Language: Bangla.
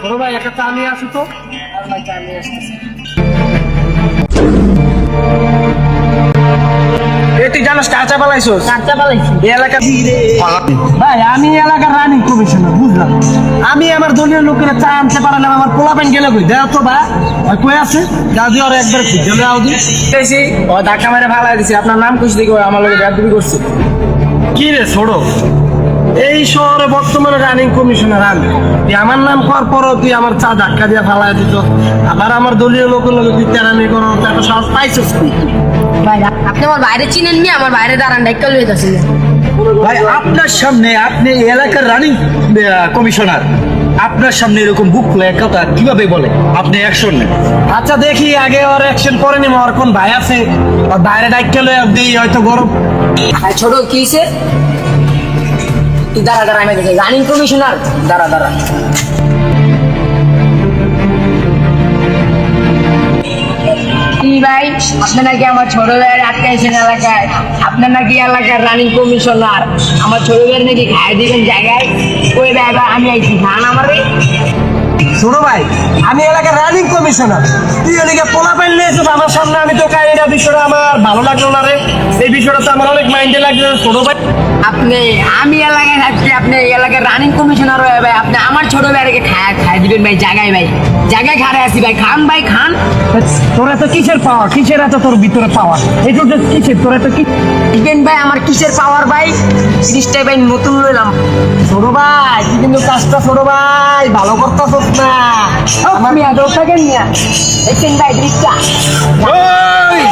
ছোট ভাই একটা চা নিয়ে আসো তো। আর ভাই চা নিয়ে আসতেছি। তুই জানোস কাঁচা পালাইছোস? কাঁচা পালাইছি এই এলাকা ভাই আমি এলাকার রানিং কমিশনার, বুঝলাম। আমি আমার দলীয় লোকেরা চা আনতে পারলাম, আমার পোলাপান গেলে কই দেও তো বা কই আছে দাদি আর একবার খুঁজে দাও দি এসে ও ধাক্কা মেরে ফালাই দিছে। আপনার নাম খুঁজে দেখো আমার লোকে গাদবি করছে। কি রে ছোড়ো, এই শহরে বর্তমানে রানিং কমিশনার আমি, তুই আমার নাম করার পরও তুই আমার চা ধাক্কা দিয়ে ফালাই দিত, আবার আমার দলীয় লোকের লোক তুই তেরামি করো, একটা সাহস পাইছিস তুই? ভাই আপনি আমার বাইরে চিনেন নি, আমার বাইরে দাঁড়ান ডাক্তার লয়ে যাচ্ছিলেন। ভাই আপনার সামনে, আপনি এই এলাকার রানিং কমিশনার, আপনার সামনে এরকম বুক খুলে কথা কিভাবে বলে? আপনি অ্যাকশন নেন। আচ্ছা দেখি আগে ওর অ্যাকশন করে নিব। আর কোন ভাই আছে ওর বাইরে ডাক্তার লয়ে দিই, হয়তো গরম। ভাই ছোট কি হয়েছে? তুই দাঁড়া দাঁড়া, আমি দেখি রানিং কমিশনার। দাঁড়া দাঁড়া, কি ভাই আপনার নাকি আমার ছোট ভাইয়ের আটকাইছেন এলাকায়? আপনার নাকি এলাকার রানিং কমিশনার, আমার ছোট ভাইয়ের নাকি খাই দিবেন জায়গায়? ওই ভাই আমি আইছি খান আমারে। ছোট ভাই আমি এলাকার রানিং কমিশনার, তুই এদিকে পোলা পাইল নিয়েছিস আমার সামনে, আমি তো এটা বিষয়টা আমার ভালো লাগলো না রে। এই বিষয়টা তো আমার অনেক মাইন্ডে লাগলো ছোট ভাই। আপনি আমি এলাকায় থাকছি, আপনি এই এলাকার রানিং কমিশনার হয়ে ভাই আপনি আমার ছোট ভাইকে খাই দিবেন ভাই জায়গায়? ভাই জায়গায় খারে আছি ভাই, খান ভাই খান। তোর এত কিসের পাওয়ার, কিসের এত তোর ভিতরে পাওয়ার, এই তো কিসের তোর এত কি দিবেন ভাই? আমার কিসের পাওয়ার ভাই? জিনিসটাই ভাই নতুন লইলাম। ছোট ভাই, তুই কিন্তু কাজটা ছোট ভাই ভালো করতেছিস না। আমি আদৌ থাকেন না দেখছেন ভাই দৃশ্যটা। ওই